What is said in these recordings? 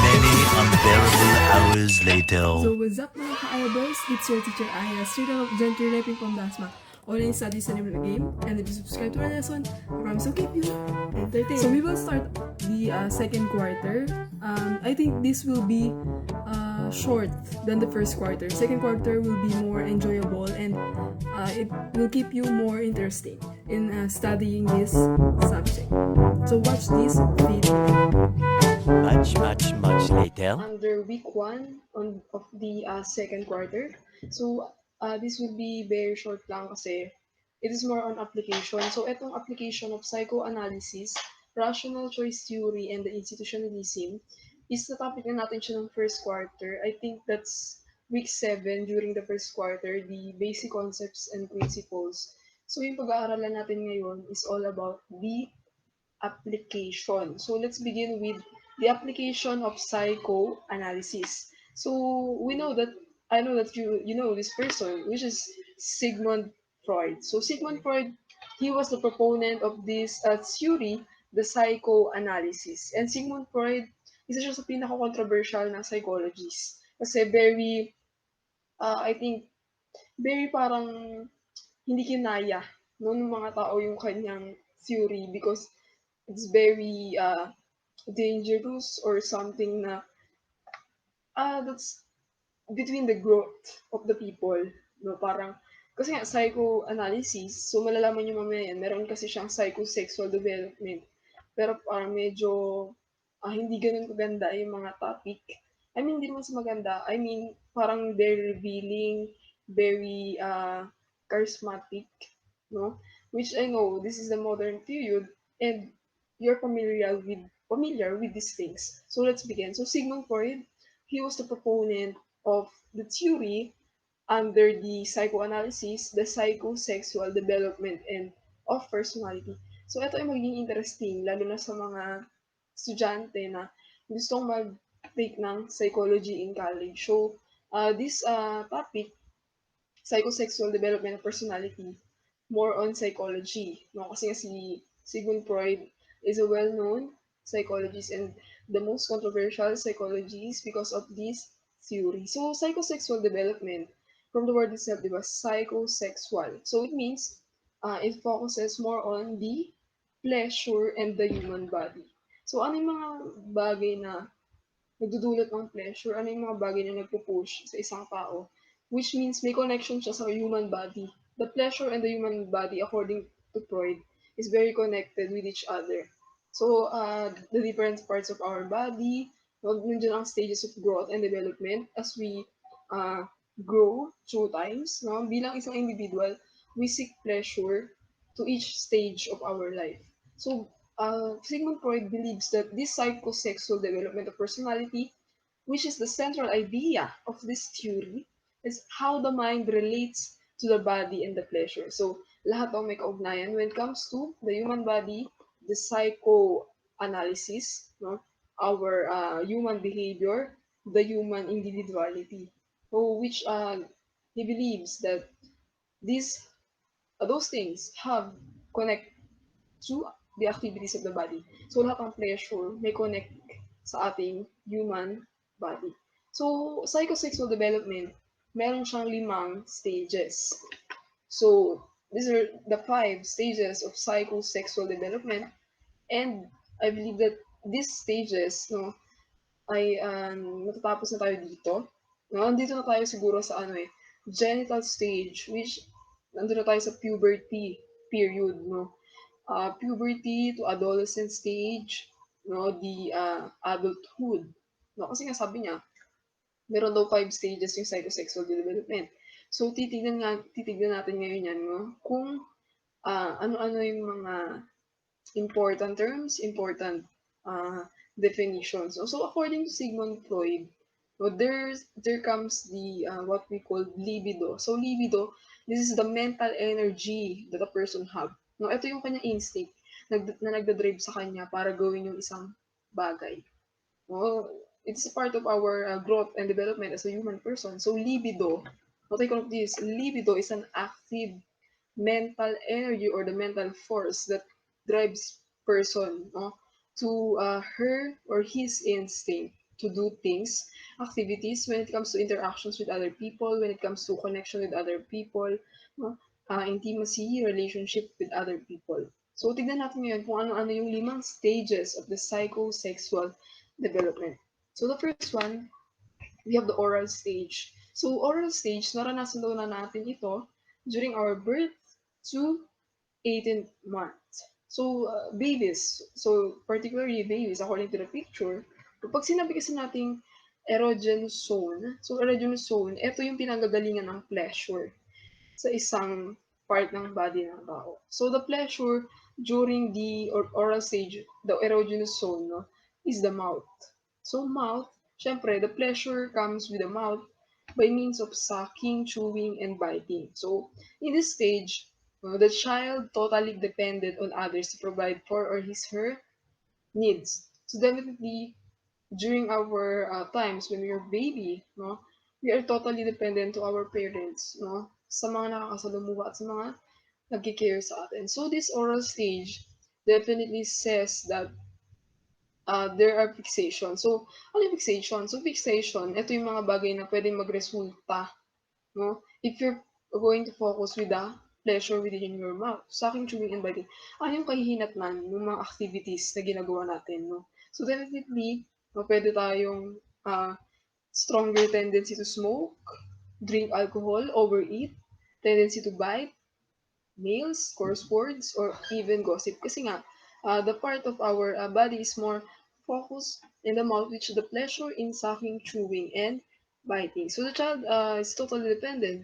Many unbearable hours later. So what's up mga ka-Ayah? It's your teacher Ayah, straight out of gender raping from Dasma. Online studies and the game, and if you subscribe to our lesson, I promise to keep you entertained. So we will start the second quarter. I think this will be short than the first quarter. Second quarter will be more enjoyable and it will keep you more interested in studying this subject. So watch this video. Much later. Under week 1 of the second quarter. So, this will be very short lang kasi it is more on application. So, itong application of psychoanalysis, rational choice theory, and the institutionalism is the topic na natin siya ng first quarter. I think that's week 7 during the first quarter, the basic concepts and principles. So, yung pag-aaralan natin ngayon is all about the application. So let's begin with the application of psychoanalysis. So we know that I know that you know this person, which is Sigmund Freud. So Sigmund Freud, he was the proponent of this theory, the psychoanalysis. And Sigmund Freud, isa siya sa pinaka-controversial na psychologist. Kasi very, I think, very parang hindi kinaya no, ng mga tao yung kanyang theory because it's very dangerous or something na that's between the growth of the people. No, parang, kasi nga, psychoanalysis, so malalaman nyo mamaya yan, meron kasi siyang psychosexual development. Pero parang medyo hindi ganun kaganda yung mga topic. I mean, hindi naman sa maganda. I mean, parang very revealing, very charismatic, no? Which I know, this is the modern period, and you're familiar with these things. So let's begin. So Sigmund Freud, he was the proponent of the theory under the psychoanalysis, the psychosexual development and of personality. So ito ay magiging interesting, lalo na sa mga estudyante na gustong mag-take ng psychology in college. So this topic, psychosexual development of personality, more on psychology. No? Kasi nga si Sigmund Freud is a well-known psychologist and the most controversial psychologist because of this theory. So, psychosexual development, from the word itself, diba, psychosexual. So, it means it focuses more on the pleasure and the human body. So, ano yung mga bagay na nagdudulot ng pleasure? Ano yung mga bagay na nagpo-push sa isang tao? Which means may connection siya sa human body. The pleasure and the human body, according to Freud, is very connected with each other. So, the different parts of our body, nandiyan ang stages of growth and development as we uh, grow through times. No? Bilang isang individual, we seek pleasure to each stage of our life. So, Sigmund Freud believes that this psychosexual development of personality, which is the central idea of this theory, is how the mind relates to the body and the pleasure. So, lahat ng may kaugnayan when it comes to the human body, the psychoanalysis, no? Our human behavior, the human individuality. So, which he believes that these those things have connect to the activities of the body. So, lahat ng pleasure may connect sa ating human body. So, psychosexual development, meron siyang 5 stages. So, these are the 5 stages of psychosexual development. And I believe that these stages, no, ay natatapos na tayo dito. No, andito na tayo siguro sa genital stage, which nandun na tayo sa puberty period, no. Puberty to adolescent stage, no, the adulthood. No, kasi nga sabi niya, meron daw 5 stages yung psychosexual development. So titignan natin ngayon yan, no, kung ano-ano yung mga important terms, important definitions. So according to Sigmund Freud, so there comes the what we call libido. So libido, this is the mental energy that a person have. No, ito yung kanyang instinct na nagda-drive sa kanya para gawin yung isang bagay. No, it's part of our growth and development as a human person. So libido, what I call this, libido is an active mental energy or the mental force that drives person, no, to her or his instinct to do things, activities when it comes to interactions with other people, when it comes to connection with other people, no, intimacy, relationship with other people. So, tignan natin ngayon kung ano-ano yung 5 stages of the psychosexual development. So, the first one, we have the oral stage. So, oral stage, naranasan daw na natin ito during our birth to 18th month. So, babies, so particularly babies, according to the picture, pag sinabi kasi nating erogenous zone, so erogenous zone, ito yung pinanggagalingan ng pleasure sa isang part ng body ng tao. So, the pleasure during the oral stage, the erogenous zone, no, is the mouth. So, mouth, syempre, the pleasure comes with the mouth by means of sucking, chewing, and biting. So, in this stage, the child totally depended on others to provide for or her needs. So, definitely, during our times when we are baby, no, we are totally dependent to our parents, no, sa mga nakakasalumuha at sa mga nagki-care sa atin. So this oral stage definitely says that there are fixation. So, ano yung fixation? So, fixation, ito yung mga bagay na pwedeng magresulta, no? If you're going to focus with the pleasure within your mouth. Sa akin, chewing and biting, ano yung kahihinatnan ng mga activities na ginagawa natin, no? So, definitely, no, pwede tayong stronger tendency to smoke, drink alcohol, overeat, tendency to bite, nails, coarse words, or even gossip. Kasi nga, the part of our body is more focused in the mouth, which the pleasure in sucking, chewing, and biting. So the child is totally dependent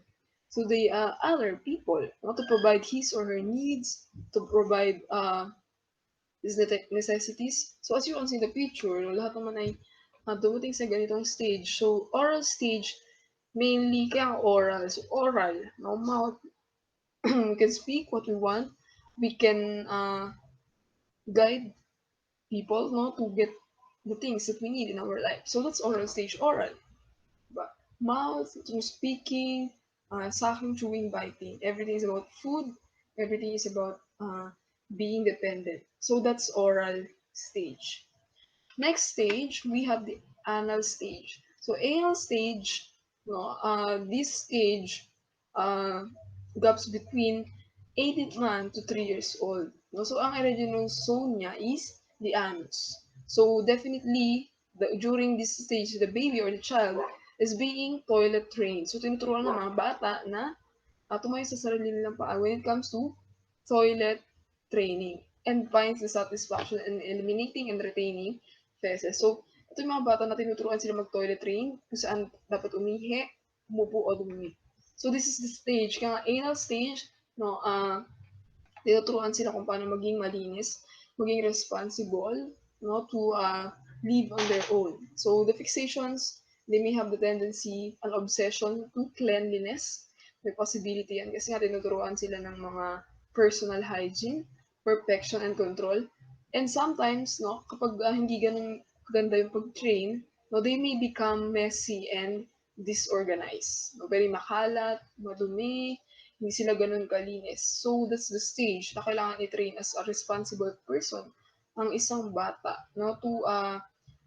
to the other people, not to provide his or her needs, to provide his necessities. So as you can see in the picture, no, lahat naman ay dumating sa ganitong stage. So oral stage, mainly kaya oral. So oral, no mouth, we can speak what we want. We can guide people, no, to get the things that we need in our life. So that's oral stage. Oral, but mouth through speaking, sucking, chewing, biting. Everything is about food. Everything is about being dependent. So that's oral stage. Next stage, we have the anal stage. So anal stage, no, this stage uh, gaps between 18 months to 3 years old. No? So ang erogenous zone niya is the anus. So definitely, during this stage, the baby or the child is being toilet trained. So tinuturuan ng mga bata na tumayo sa sarili nilang paa when it comes to toilet training and finds the satisfaction in eliminating and retaining feces. So, ito yung mga bata na tinuturuan sila mag-toilet train kung saan dapat umihi, umupo o dumumi. So, this is the stage. Kaya anal stage, no, tinuturuan sila kung paano maging malinis, maging responsible, no, to live on their own. So the fixations, they may have the tendency, an obsession to cleanliness. May possibility yan kasi nga tinuturuan sila ng mga personal hygiene, perfection and control. And sometimes, no, kapag hindi ganun ganda yung pag-train, no, they may become messy and disorganized. No, very makalat, madumi, hindi sila ganun kalinis. So, that's the stage na kailangan i-train as a responsible person ang isang bata, no, to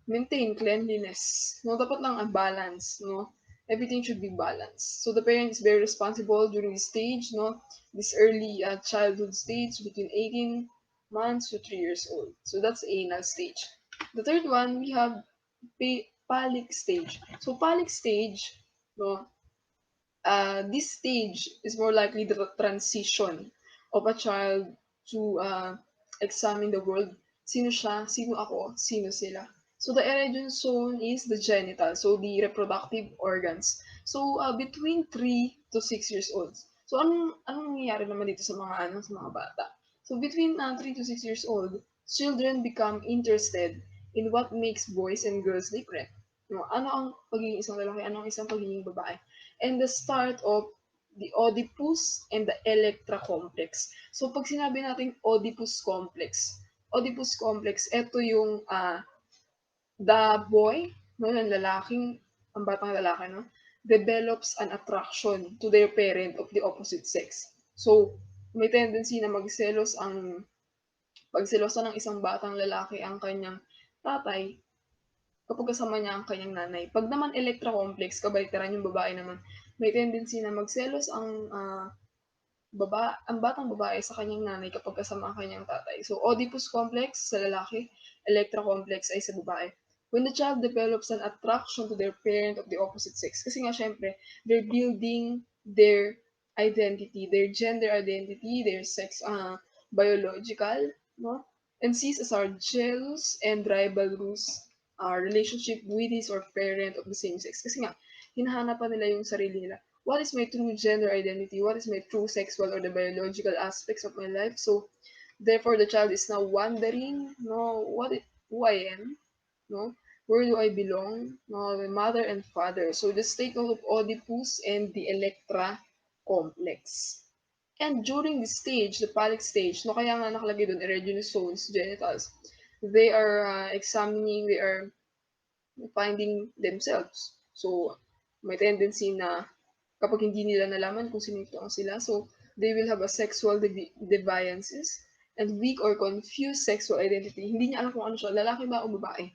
maintain cleanliness. No, dapat lang ang balance, no? Everything should be balanced. So, the parent is very responsible during this stage, no? This early childhood stage between 18 months to 3 years old. So, that's anal stage. The third one, we have PHALLIC stage. So, PHALLIC stage, no, this stage is more likely the transition of a child to examine the world. Sino siya? Sino ako? Sino sila? So the erogenous zone is the genital, so the reproductive organs. So between 3 to 6 years old. So anong nangyayari naman dito sa mga sa mga bata? So between 3 to 6 years old, children become interested in what makes boys and girls different. No, ano ang pagiging isang lalaki, ano ang isang pagiging babae? And the start of the Oedipus and the Electra complex. So pag sinabi natin Oedipus complex, ito yung the boy, no, ng lalaking, ang batang lalaki, no, develops an attraction to their parent of the opposite sex. So, may tendency na magselos ang Pag selosa ng isang batang lalaki ang kanyang tatay, kapag kasama niya ang kanyang nanay. Pag naman Electra complex, kabaliktaran yung babae naman, may tendency na magselos ang batang babae sa kanyang nanay kapag kasama ang kanyang tatay. So, Oedipus complex sa lalaki, Electra complex ay sa babae. When the child develops an attraction to their parent of the opposite sex, kasi nga syempre, they're building their identity, their gender identity, their sex, biological, no? And sees as our jealous and rivalrous relationship with his or parent of the same sex. Kasi nga, hinahanapan nila yung sarili nila. What is my true gender identity? What is my true sexual or the biological aspects of my life? So, therefore, the child is now wondering, no, who I am, no, where do I belong, no, my mother and father. So, just take note of Oedipus and the Electra complex. And during this stage, the phallic stage, no, kaya nga nakalagay doon, erogenous zones, genitals, they are they are finding themselves. So, may tendency na kapag hindi nila nalaman kung sino sila, so they will have a sexual deviances and weak or confused sexual identity. Hindi niya alam kung ano siya, lalaki ba o babae.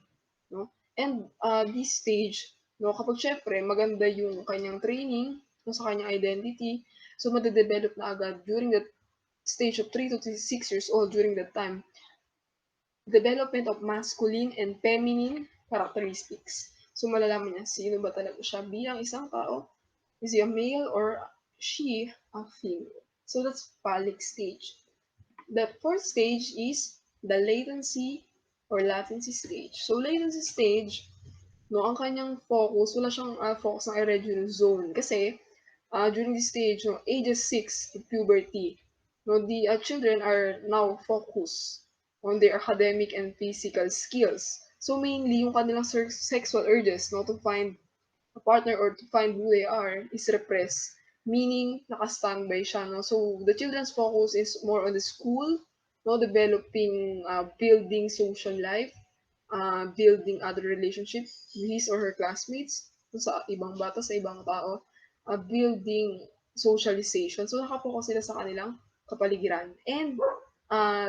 No? And this stage, no, kapag syempre maganda yung kanyang training no, sa kanyang identity, so madedevelop na agad during that stage of 3 to 6 years old during that time development of masculine and feminine characteristics. So malalaman niya sino ba talaga siya bilang isang tao. Is he a male or she a female? So that's phallic stage. The fourth stage is the latency stage. So latency stage, no, ang kanyang focus, wala siyang focus ng erogenous zone. Kasi during this stage, no, ages 6 to puberty, no, the children are now focused on their academic and physical skills. So mainly, yung kanilang sexual urges, no, to find a partner or to find who they are is repressed. Meaning, naka-standby siya. No? So, the children's focus is more on the school, no? Developing, building social life, building other relationships with his or her classmates, sa ibang bata, sa ibang tao, building socialization. So, nakapokus sila sa kanilang kapaligiran. And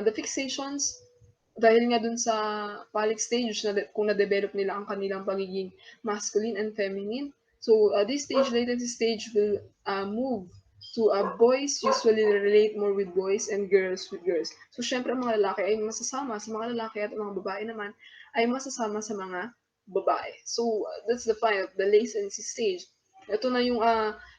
the fixations, dahil nga dun sa phallic stage, kung na-develop nila ang kanilang pagiging masculine and feminine, so this stage, latency stage, will move to boys usually relate more with boys and girls with girls. So, syempre, ang mga lalaki ay masasama sa mga lalaki at ang mga babae naman ay masasama sa mga babae. So, that's the point of the latency stage. Ito na yung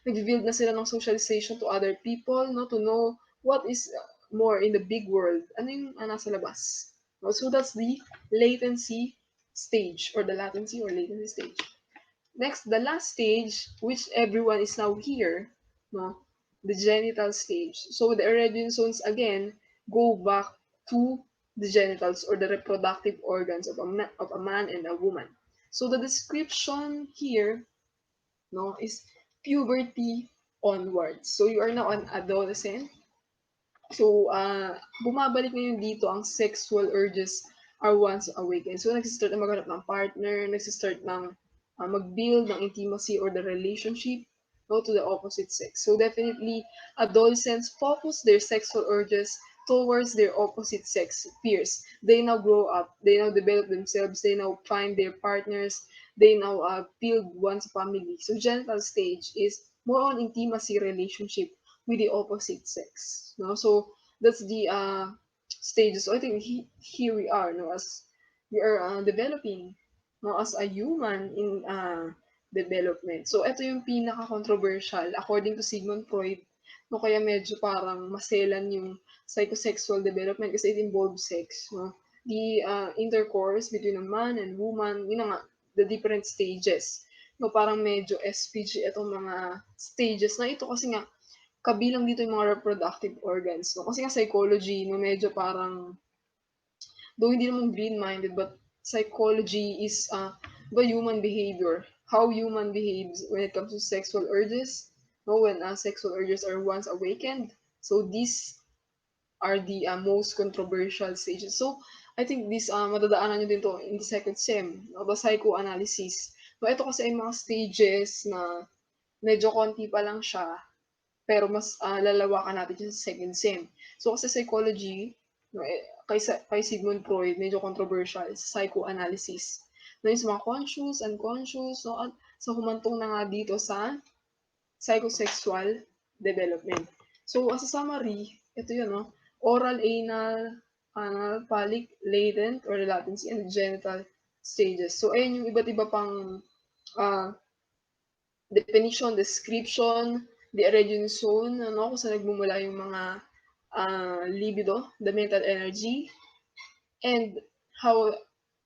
nag-build na sila ng socialization to other people, no, to know what is more in the big world. Ano yung nasa labas. No? So, that's the latency stage or the latency or latency stage. Next, the last stage, which everyone is now here, no, the genital stage. So the erogenous zones again go back to the genitals or the reproductive organs of a man and a woman. So the description here, no, is puberty onwards. So you are now an adolescent. So, bumabalik ngayon dito ang sexual urges are once awakened. So, nagsistart na maghanap ng partner, nagsistart ng mag-build ng intimacy or the relationship no, to the opposite sex. So, definitely, adolescents focus their sexual urges towards their opposite sex peers. They now grow up, they now develop themselves, they now find their partners, they now build one's family. So, genital stage is more on intimacy relationship with the opposite sex. No? So that's the stages. So I think here we are, no, as we are developing, no, as a human in development. So ito yung pinaka-controversial according to Sigmund Freud. No, kaya medyo parang maselan yung psychosexual development kasi it involves sex. No? The intercourse between a man and woman, yun nga, the different stages. No, parang medyo SPG itong mga stages na ito kasi nga kabilang dito yung mga reproductive organs. No? Kasi nga psychology, no, medyo parang, though hindi naman green-minded, but psychology is the human behavior. How human behaves when it comes to sexual urges. No? When sexual urges are once awakened. So these are the most controversial stages. So I think this madadaanan nyo din to in the second sem, no? The psychoanalysis. No, ito kasi ay mga stages na medyo konti pa lang siya pero mas lalawakan natin siya sa second sem. So, kasi psychology, no, kay Sigmund Freud, medyo controversial, psychoanalysis. No, yung sa mga conscious, unconscious, no, at sa humantong na nga dito sa psychosexual development. So, as a summary, ito yun, no? Oral, anal, phallic, latent, or latency, and genital stages. So, ayun yung iba't iba pang uh, definition, description, the erogenous zone, ano, kung saan nagmumula yung mga libido, the mental energy, and how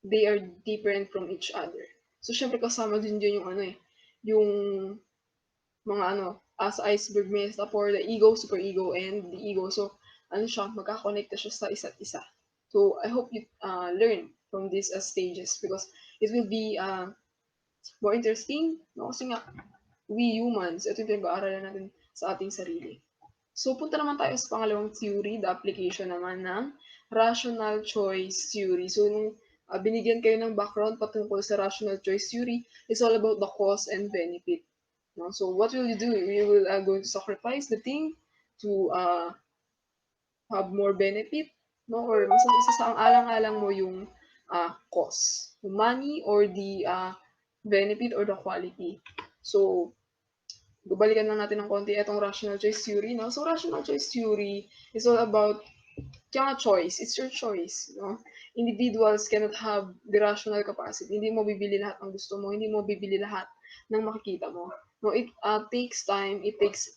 they are different from each other. So, syempre kasama din dyan yung ano yung mga sa iceberg metaphor, the ego, superego, and the ego. So, ano siya, magkakonekta siya sa isa't isa. So, I hope you learn from these stages because it will be more interesting, no? Kasi nga, we humans, ito yung pinag-aaralan natin sa ating sarili. So, punta naman tayo sa pangalawang theory, the application naman ng rational choice theory. So, nung binigyan kayo ng background patungkol sa rational choice theory, it's all about the cause and benefit. No? So, what will you do? You will going to sacrifice the thing to have more benefit, no? Or mas isa sa ang alang-alang mo yung cost, the money or the benefit or the quality. So, balikan lang natin ng konti itong rational choice theory, no? So, rational choice theory is all about kaya choice. It's your choice, no? Individuals cannot have the rational capacity. Hindi mo bibili lahat ng gusto mo. Hindi mo bibili lahat ng makikita mo. No, it takes time. It takes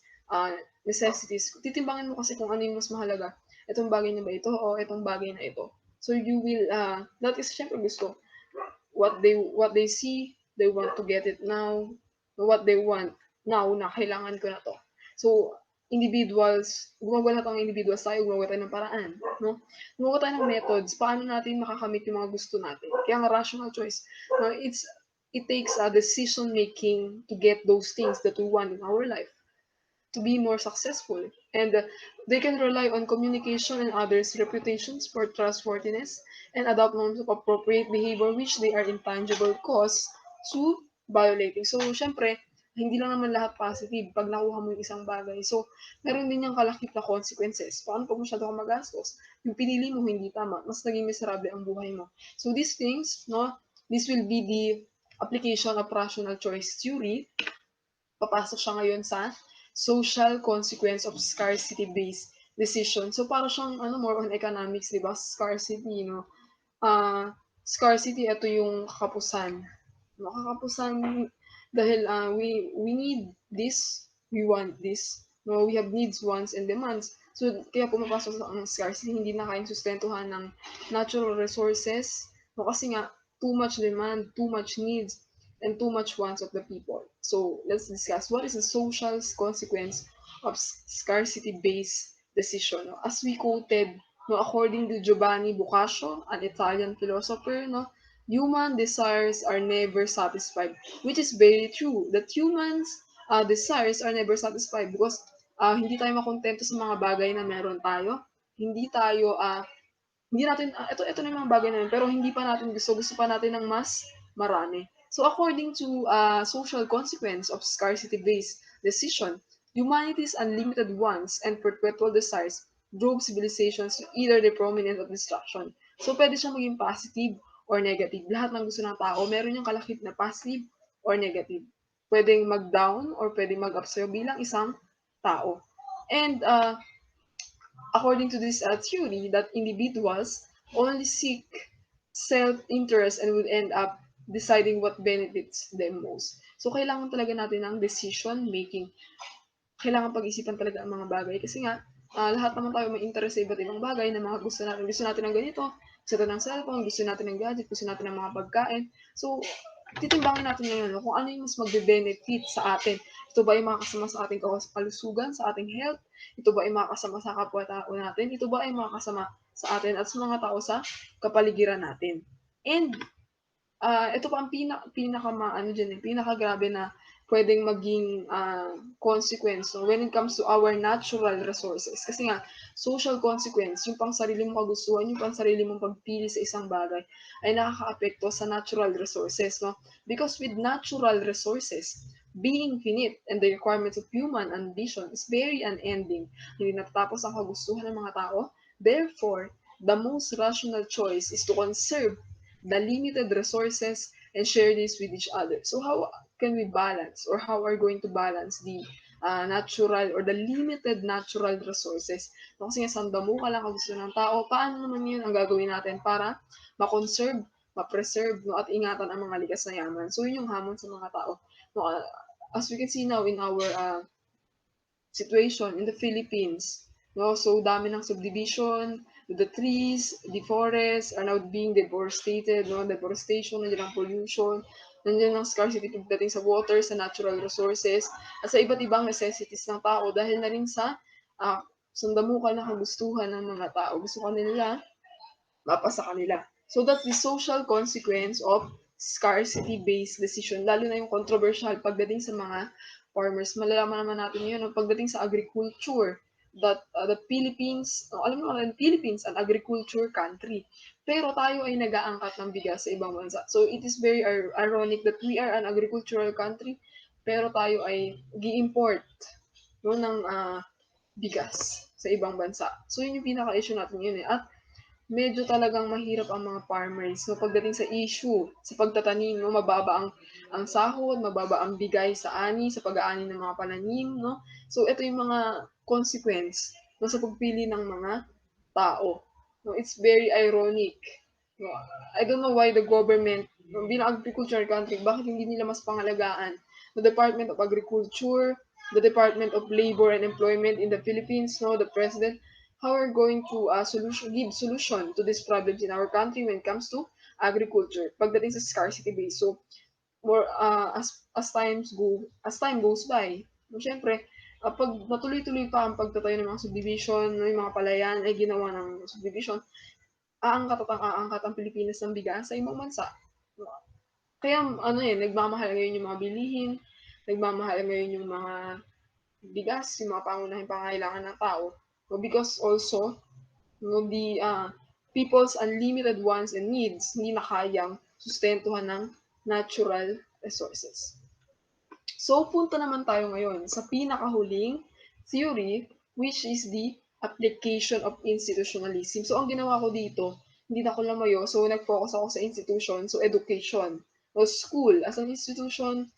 necessities. Titimbangin mo kasi kung ano yung mas mahalaga. Itong bagay na ba ito o itong bagay na ito. So you will, that is syempre gusto. What they see, they want to get it now. What they want now na kailangan ko na to. So, gumagawa lahat ng individuals tayo, gumagawa tayo ng paraan, no? Gumagawa tayo ng methods, paano natin makakamit yung mga gusto natin. Kaya nga rational choice. No, it takes a decision making to get those things that we want in our life to be more successful. And they can rely on communication and others' reputations for trustworthiness and adopt norms of appropriate behavior which they are intangible cause to violating. So, syempre, hindi lang naman lahat positive pag nakuha mo yung isang bagay. So, meron din yung kalakip na consequences. Paano pag masyado kang magastos? Yung pinili mo hindi tama, mas naging miserable ang buhay mo. So, these things, no, this will be the application of rational choice theory. Papasok siya ngayon sa social consequence of scarcity-based decision. So, para siyang more on economics, di ba? Scarcity, scarcity, ito yung kakapusan. Kakapusan dahil we need this, we want this. No, we have needs, wants, and demands. So, kaya pumapasok sa scarcity, hindi na kayang sustentuhan ng natural resources. No, kasi nga, too much demand, too much needs, and too much wants of the people. So, let's discuss what is the social consequence of scarcity-based decision. No? As we quoted, no, according to Giovanni Boccaccio, an Italian philosopher, no, human desires are never satisfied, which is very true. That humans' desires are never satisfied because hindi tayo makontento sa mga bagay na meron tayo. Hindi tayo hindi natin, ito na yung mga bagay namin, pero hindi pa natin gusto pa natin ng mas marami. So according to social consequence of scarcity-based decision, humanity's unlimited wants and perpetual desires drove civilizations to either the prominent of destruction. So pwede siyang maging positive or negative. Lahat ng gusto ng tao, meron yung kalakip na positive or negative. Pwedeng mag-down or pwedeng mag-up sa'yo bilang isang tao. And according to this theory, that individuals only seek self-interest and will end up deciding what benefits them most. So, kailangan talaga natin ng decision making. Kailangan pag-isipan talaga ang mga bagay. Kasi nga, lahat naman tayo may interest sa iba't ibang bagay na mga gusto natin. Gusto natin ng ganito, gusto natin ng cellphone, gusto natin ng gadget, gusto natin ng mga pagkain. So, titimbangin natin ngayon kung ano yung mas magbe-benefit sa atin. Ito ba ay makakasama sa ating kalusugan, sa ating health? Ito ba ay makakasama sa kapwa-tao natin? Ito ba ay makakasama sa atin at sa mga tao sa kapaligiran natin? And ito pa ang pinakagrabe na pwedeng maging consequence when it comes to our natural resources. Kasi nga, social consequence, yung pang sarili mong kagustuhan, yung pang sarili mong pagpili sa isang bagay, ay nakakaapekto sa natural resources. No? Because with natural resources, being finite and the requirements of human ambition is very unending. Hindi natatapos ang kagustuhan ng mga tao. Therefore, the most rational choice is to conserve the limited resources and share this with each other. So how can we balance, or how are we going to balance the natural or the limited natural resources? No, kasi nga sanda mo ka lang ang gusto ng tao, paano naman yun ang gagawin natin para ma-conserve, ma-preserve, no, at ingatan ang mga likas na yaman. So yun yung hamon sa mga tao. No, as we can see now in our situation in the Philippines. No? So, dami ng subdivision, the trees, the forests are now being deforested, no? Deforestation, nandiyan ang pollution, nandiyan ang scarcity pagdating sa water, sa natural resources, at sa iba't ibang necessities ng tao dahil na rin sa sundamukal na kagustuhan ng mga tao. Gusto ka nila mapasa kanila. So that's the social consequence of scarcity-based decision. Lalo na yung controversial pagdating sa mga farmers. Malalaman naman natin yun. Pagdating sa agriculture, that the Philippines, alam mo naman, Philippines, an agriculture country. Pero tayo ay nag-aangkat ng bigas sa ibang bansa. So it is very ironic that we are an agricultural country, pero tayo ay gi-import no, ng bigas sa ibang bansa. So yun yung pinaka-issue natin yun eh. At medyo talagang mahirap ang mga farmers. No, pagdating sa issue, sa pagtatanim, no, mababa ang sahod, mababa ang bigay sa ani, sa pag-aani ng mga pananim, no. So ito yung mga consequence no, sa pagpili ng mga tao. No, it's very ironic. No, I don't know why the government, no, bilang agricultural country, bakit hindi nila mas pangalagaan the Department of Agriculture, the Department of Labor and Employment in the Philippines, no, the President, how we're going to give solution to these problems in our country when it comes to agriculture pagdating sa scarcity base. So more as time goes by, no, syempre pag natuloy-tuloy pa ang pagtatayo ng mga subdivision, no, yung mga palayan ay ginawa ng subdivision, aangkat ang Pilipinas ng bigas sa ibang bansa. No? Kaya ano eh, nagmamahal ngayon yung mga bilihin, nagmamahal ngayon yung mga bigas, yung mga pangunahing pangangailangan ng tao. No, because also no, the people's unlimited wants and needs hindi na kayang sustentuhan ng natural resources. So, punta naman tayo ngayon sa pinakahuling theory, which is the application of institutionalism. So, ang ginawa ko dito, hindi na ako lumayo. So, nag-focus ako sa institution, so education. O school as an institution,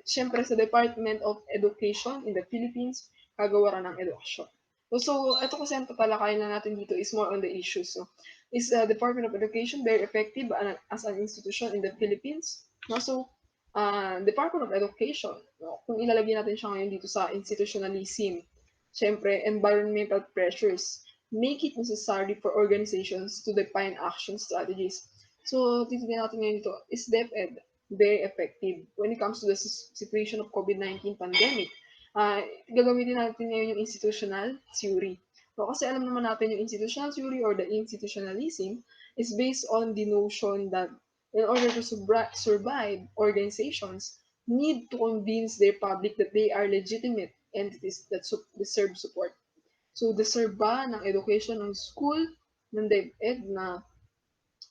syempre sa Department of Education in the Philippines, kagawaran ng edukasyon. So, ito kasi ang tatalakayin na natin dito is more on the issues. So, is Department of Education very effective as an institution in the Philippines? No? So, Department of Education, no? Kung ilalagay natin siya ngayon dito sa institutionalism, syempre, environmental pressures make it necessary for organizations to define action strategies. So, titignan natin ngayon dito, is DepEd very effective when it comes to the situation of COVID-19 pandemic? Gagamitin natin ngayon yung institutional theory. So, kasi alam naman natin yung institutional theory or the institutionalism is based on the notion that in order to survive, organizations need to convince their public that they are legitimate entities that deserve support. So, deserve ba ng education ng school, ng DepEd na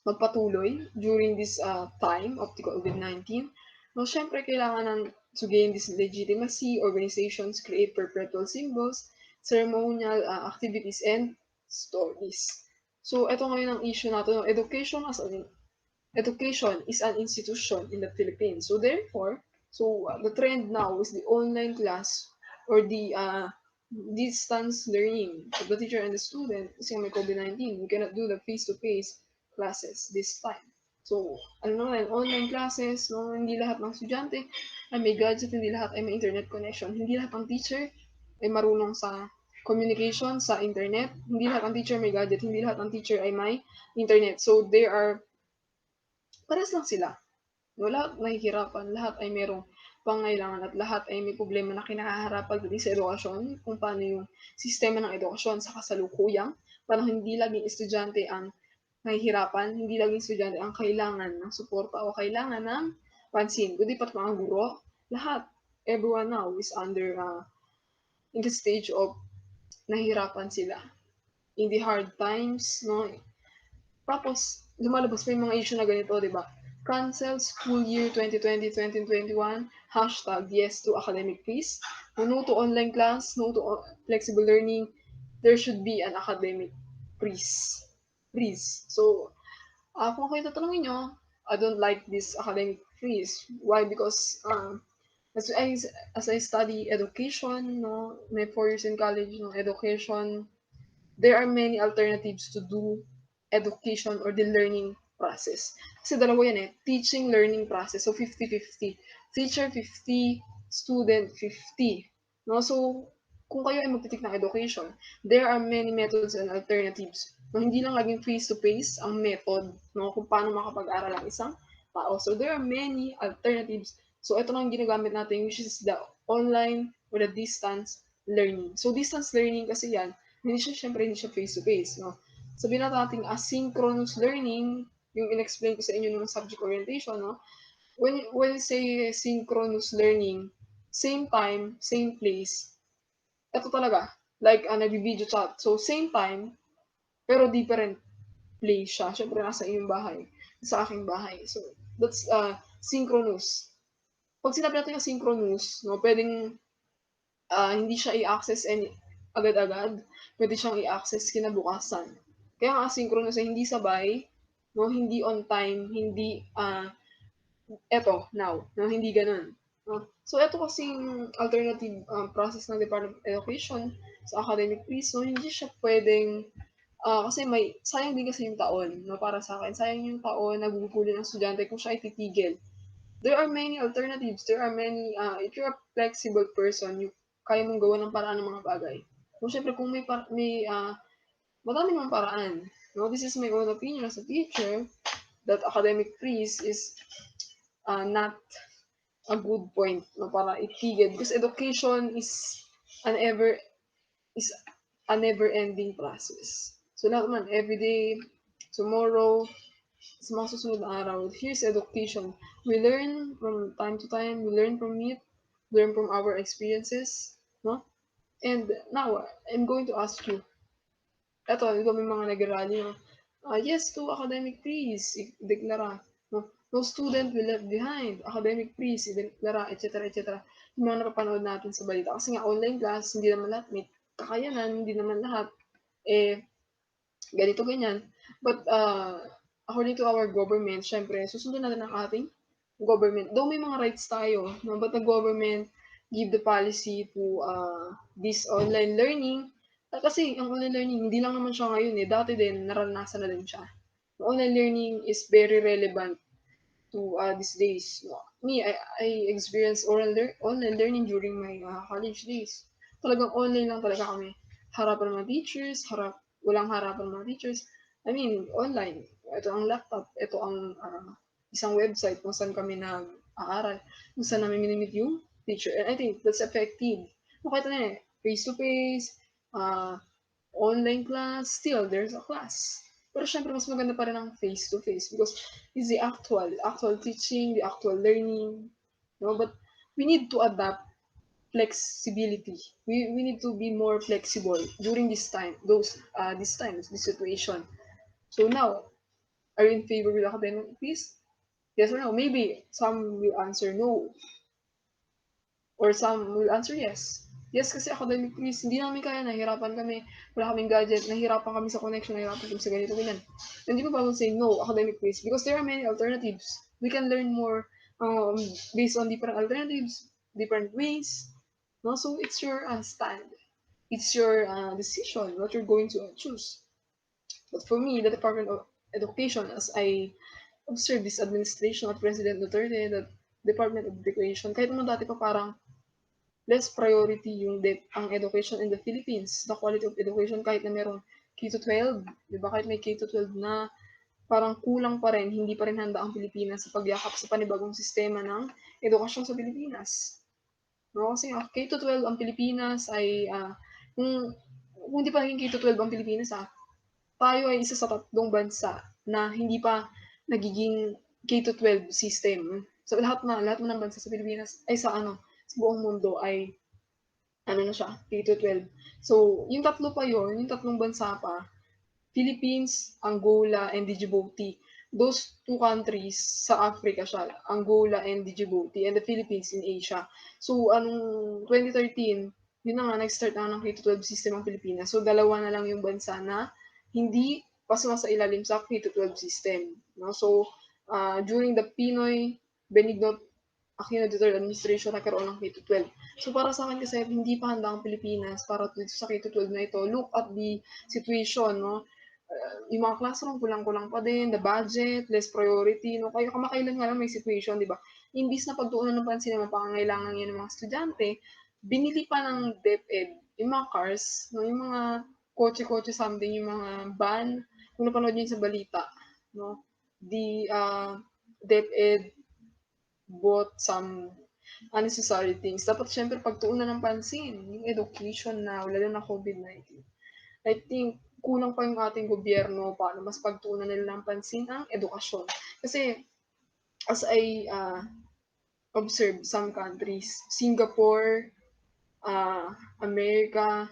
magpatuloy during this time of the COVID-19? No, syempre, kailangan ng to gain this legitimacy, organizations create perpetual symbols, ceremonial activities, and stories. So, ito ngayon ang issue natin, education is an institution in the Philippines. So therefore, the trend now is the online class or the distance learning of the teacher and the student. Kasi may COVID-19, we cannot do the face-to-face classes this time. So, ano naman, online classes, no, hindi lahat ng estudyante ay may gadget, hindi lahat ay may internet connection, hindi lahat ng teacher ay marunong sa communication sa internet, hindi lahat ng teacher may gadget, hindi lahat ng teacher ay may internet. So, there are parehas lang sila. No, lahat nahihirapan, lahat ay merong pangailangan at lahat ay may problema na kinakaharap pagdating sa edukasyon, kung paano yung sistema ng edukasyon sa kasalukuyang, parang hindi laging estudyante ang nahihirapan, hindi laging estudyante ang kailangan ng suporta o kailangan ng pansin, kundi pat mga guro, lahat, everyone now is under in the stage of nahihirapan sila. In the hard times, no, tapos, lumalabas pa yung mga issue na ganito, di ba? Cancel school year 2020-2021, hashtag yes to academic fees, no to online class, no to flexible learning, there should be an academic freeze. freeze. So, kung ako yung tatanungin nyo, I don't like this academic freeze. Why? Because as I as I study education, no, may 4 years in college, no, education, there are many alternatives to do education or the learning process. Kasi dalawa yan eh, teaching learning process. So 50-50. Teacher 50, student 50. No? So kung kayo ay magtitik ng education, there are many methods and alternatives. No, hindi lang laging face-to-face ang method, no, kung paano makapag-aral ang isang tao. So there are many alternatives. So ito lang ginagamit natin, which is the online or the distance learning. So distance learning kasi yan, hindi siya face-to-face, no? Sabihin natin asynchronous learning, yung in-explain ko sa inyo ng subject orientation, no? When we say synchronous learning, same time, same place, ito talaga, like nag-video chat. So, same time, pero different place siya. Siyempre, nasa iyong bahay, sa aking bahay. So, that's synchronous. Pag sinabi natin yung synchronous, no, pwedeng hindi siya i-access agad-agad, pwede siyang i-access kinabukasan. Kaya ang asynchronous ay hindi sabay, no, hindi on time, hindi eto, now, no, hindi ganun. No? So, ito kasing alternative process ng Department of Education sa academic fees, no, hindi siya pwedeng, kasi sayang din kasi yung taon, no, para sa akin, sayang yung taon, nagugulin ng estudyante kung siya ay titigil. There are many alternatives. There are many, if you're a flexible person, kaya mong gawa ng paraan ng mga bagay. Kung syempre, kung madami namang paraan. No, this is my own opinion as a teacher that academic freeze is not a good point no, para itigil. Because education an ever is a never-ending process. So lahat naman, everyday, tomorrow, sa mga susunod na araw, here's education. We learn from time to time, we learn from it, learn from our experiences, no? And now, I'm going to ask you, ito may mga nag-rally, no? Yes to academic freeze, deklara. No? No student will left behind, academic freeze, deklara, etc. etc. Yung mga napapanood natin sa balita. Kasi nga online class, hindi naman lahat may kakayanan, hindi naman lahat eh ganito, ganyan. But according to our government, syempre, susundin natin ang ating government. Though may mga rights tayo, no? But the government give the policy to this online learning. Kasi ang online learning, hindi lang naman siya ngayon eh. Dati din, naranasan na din siya. Online learning is very relevant to these days. Me, I experienced online learning during my college days. Talagang online lang talaga kami. Harapan ng mga teachers, walang harapan ng mga teachers. I mean, online. Ito ang laptop, ito ang isang website kung saan kami nag-aaral, kung saan namin minimit yung teacher. And I think that's effective. Makita na eh, face-to-face, online class, still, there's a class. Pero syempre, mas maganda pa rin ang face-to-face because it's the actual teaching, the actual learning. No? But we need to adapt flexibility. We need to be more flexible during this situation. So now, are you in favor with academic fees? Yes or no? Maybe some will answer no. Or some will answer yes. Yes, kasi academic quiz, hindi namin kaya, nahihirapan kami, wala kaming gadget, nahihirapan kami sa connection, nahihirapan kami sa ganito, ganyan. Hindi ko pa will say no, academic quiz, because there are many alternatives. We can learn more based on different alternatives, different ways. No? So it's your stand. It's your decision what you're going to choose. But for me, the Department of Education, as I observe this administration of President Duterte, the Department of Education, kahit naman dati pa parang less priority ang education in the Philippines, the quality of education kahit na merong K-12, di ba? Kahit may K-12 na, parang kulang pa rin, hindi pa rin handa ang Pilipinas sa pagyakap sa panibagong sistema ng edukasyon sa Pilipinas. No? Kasi K-12 ang Pilipinas ay, kung hindi pa naging K-12 ang Pilipinas, tayo ay isa sa 3 bansa na hindi pa nagiging K-12 system. So lahat ng bansa sa Pilipinas ay sa buong mundo ay na siya, K-12. So, yung tatlo pa yon, yung 3 bansa pa, Philippines, Angola, and Djibouti. Those 2 countries sa Africa siya, Angola and Djibouti, and the Philippines in Asia. So, 2013, yun na nga, nag-start na ng K-12 system ang Pilipinas. So, dalawa na lang yung bansa na hindi pasma sa ilalim sa K-12 system. No? So, during the Pinoy Benigno Aquino Duterte administration nagkaroon ng K-12. So para sa akin kasi hindi pa handa ang Pilipinas para dito sa K-12 na ito. Look at the situation, no? Yung mga classroom kulang-kulang pa din, the budget, less priority, no? Kaya kamakailan nga lang may situation, di ba? Imbis na pagtuunan ng pansin ng mga pangangailangan yan ng mga estudyante, binili pa ng DepEd yung mga cars, no? Yung mga kotse-kotse something, yung mga van, kung napanood niyo sa balita, no? DepEd bought some unnecessary things. Dapat syempre pagtuunan ng pansin, yung education na, lalo na COVID-19. I think kulang pa yung ating gobyerno para mas pagtuunan nila ng pansin ang edukasyon. Kasi as I observe some countries, Singapore, America,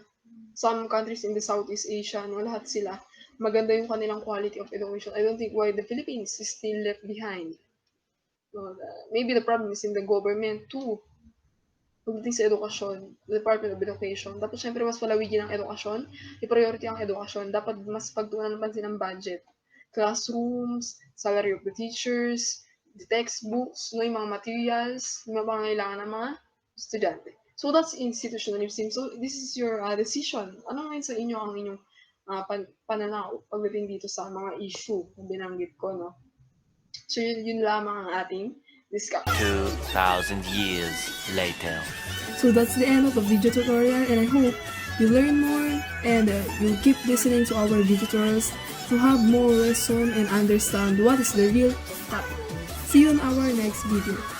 some countries in the Southeast Asia, no, lahat sila, maganda yung kanilang quality of education. I don't think why the Philippines is still left behind. No, maybe the problem is in the government too. Pagdating sa edukasyon, Department of Education, dapat syempre mas palawigin ang edukasyon, i-priority ang edukasyon, dapat mas pagtuunan ng pansin ang budget. Classrooms, salary of the teachers, the textbooks, no, yung mga materials, yung mga pangangailangan ng mga estudyante. So that's institutionalism. So this is your decision. Ano ngayon sa inyo ang inyong pananaw pagdating dito sa mga issue na binanggit ko, no? So yun lamang ang ating discussion. 2,000 years later. So that's the end of the video tutorial, and I hope you learn more and you keep listening to our video tutorials to have more lesson and understand what is the real topic. See you on our next video.